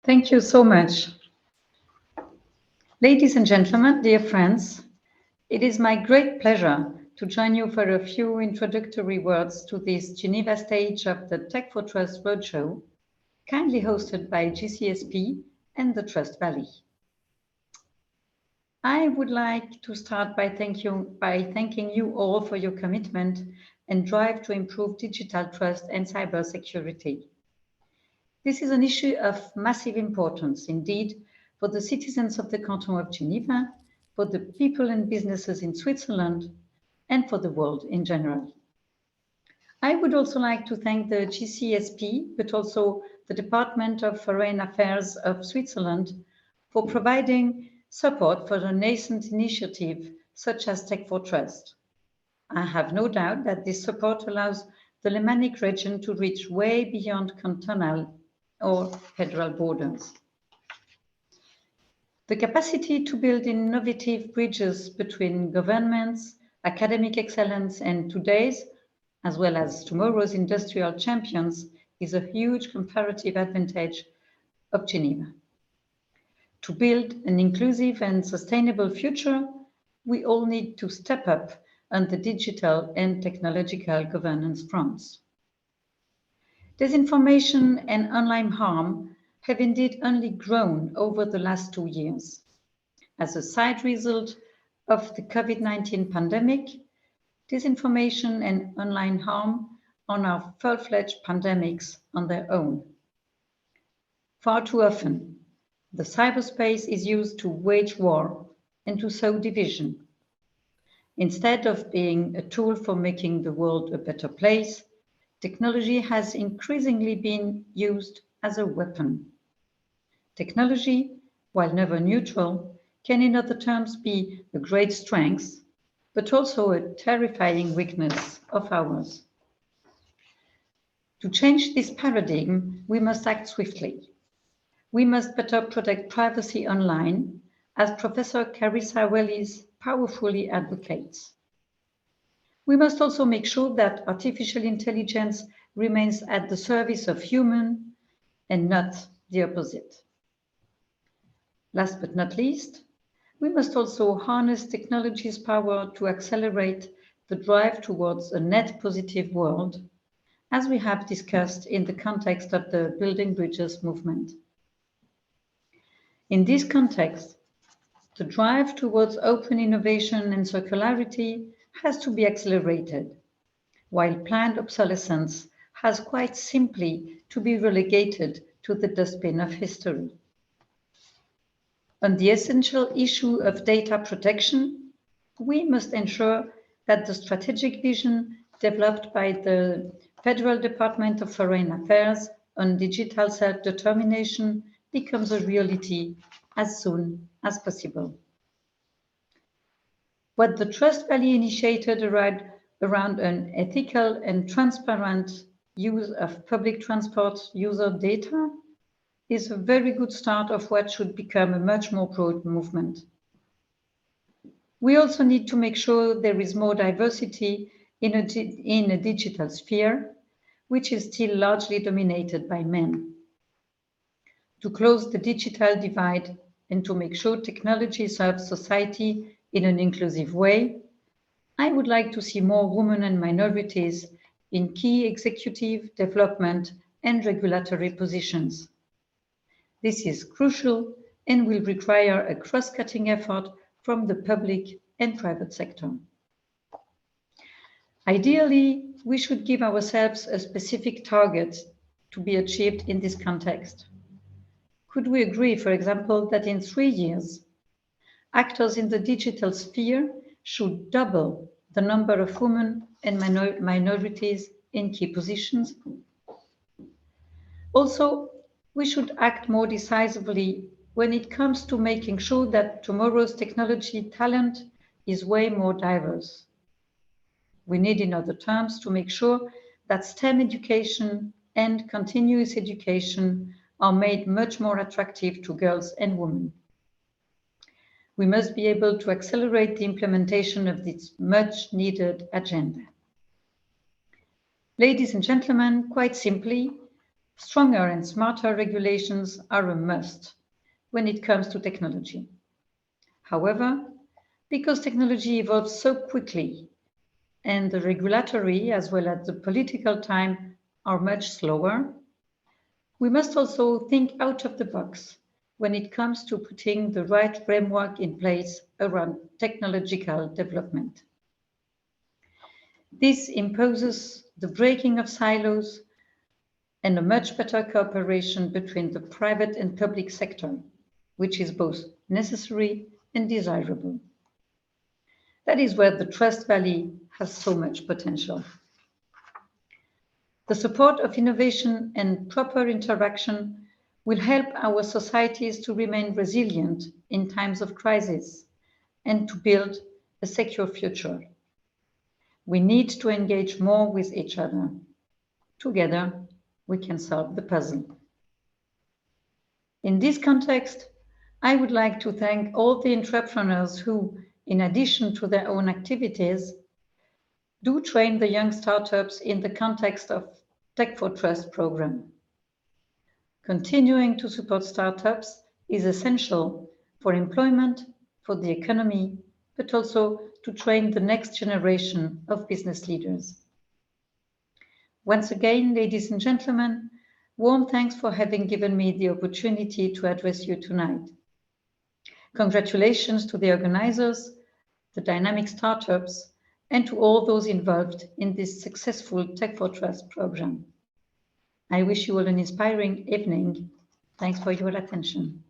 Thank you so much. Ladies and gentlemen, dear friends, it is my great pleasure to join you for a few introductory words to this Geneva stage of the Tech4Trust Roadshow, kindly hosted by GCSP and the Trust Valley. I would like to start by thanking you all for your commitment and drive to improve digital trust and cybersecurity. This is an issue of massive importance indeed for the citizens of the Canton of Geneva, for the people and businesses in Switzerland, and for the world in general. I would also like to thank the GCSP, but also the Department of Foreign Affairs of Switzerland for providing support for a nascent initiative such as Tech4Trust. I have no doubt that this support allows the Lemanic region to reach way beyond cantonal or federal borders. The capacity to build innovative bridges between governments, academic excellence, and today's, as well as tomorrow's industrial champions is a huge comparative advantage of Geneva. To build an inclusive and sustainable future, we all need to step up on the digital and technological governance fronts. Disinformation and online harm have indeed only grown over the last 2 years. As a side result of the COVID-19 pandemic, disinformation and online harm are now full-fledged pandemics on their own. Far too often, the cyberspace is used to wage war and to sow division. Instead of being a tool for making the world a better place, technology has increasingly been used as a weapon. Technology, while never neutral, can in other terms be a great strength, but also a terrifying weakness of ours. To change this paradigm, we must act swiftly. We must better protect privacy online, as Professor Carissa Wellis powerfully advocates. We must also make sure that artificial intelligence remains at the service of human and not the opposite. Last but not least, we must also harness technology's power to accelerate the drive towards a net positive world, as we have discussed in the context of the Building Bridges movement. In this context, the drive towards open innovation and circularity has to be accelerated, while planned obsolescence has quite simply to be relegated to the dustbin of history. On the essential issue of data protection, we must ensure that the strategic vision developed by the Federal Department of Foreign Affairs on digital self-determination becomes a reality as soon as possible. What the Trust Valley initiated around an ethical and transparent use of public transport user data is a very good start of what should become a much more broad movement. We also need to make sure there is more diversity in a digital sphere, which is still largely dominated by men. To close the digital divide and to make sure technology serves society in an inclusive way, I would like to see more women and minorities in key executive, development, and regulatory positions. This is crucial and will require a cross-cutting effort from the public and private sector. Ideally, we should give ourselves a specific target to be achieved in this context. Could we agree, for example, that in 3 years, actors in the digital sphere should double the number of women and minorities in key positions? Also, we should act more decisively when it comes to making sure that tomorrow's technology talent is way more diverse. We need, in other terms, to make sure that STEM education and continuous education are made much more attractive to girls and women. We must be able to accelerate the implementation of this much needed agenda. Ladies and gentlemen, quite simply, Stronger and smarter regulations are a must when it comes to technology. However, because technology evolves so quickly and the regulatory as well as the political time are much slower, we must also think out of the box when it comes to putting the right framework in place around technological development. This imposes the breaking of silos and a much better cooperation between the private and public sector, which is both necessary and desirable. That is where the Trust Valley has so much potential. The support of innovation and proper interaction will help our societies to remain resilient in times of crisis and to build a secure future. We need to engage more with each other. Together, we can solve the puzzle. In this context, I would like to thank all the entrepreneurs who, in addition to their own activities, do train the young startups in the context of Tech4Trust program. Continuing to support startups is essential for employment, for the economy, but also to train the next generation of business leaders. Once again, ladies and gentlemen, warm thanks for having given me the opportunity to address you tonight. Congratulations to the organizers, the dynamic startups, and to all those involved in this successful Tech4Trust program. I wish you all an inspiring evening. Thanks for your attention.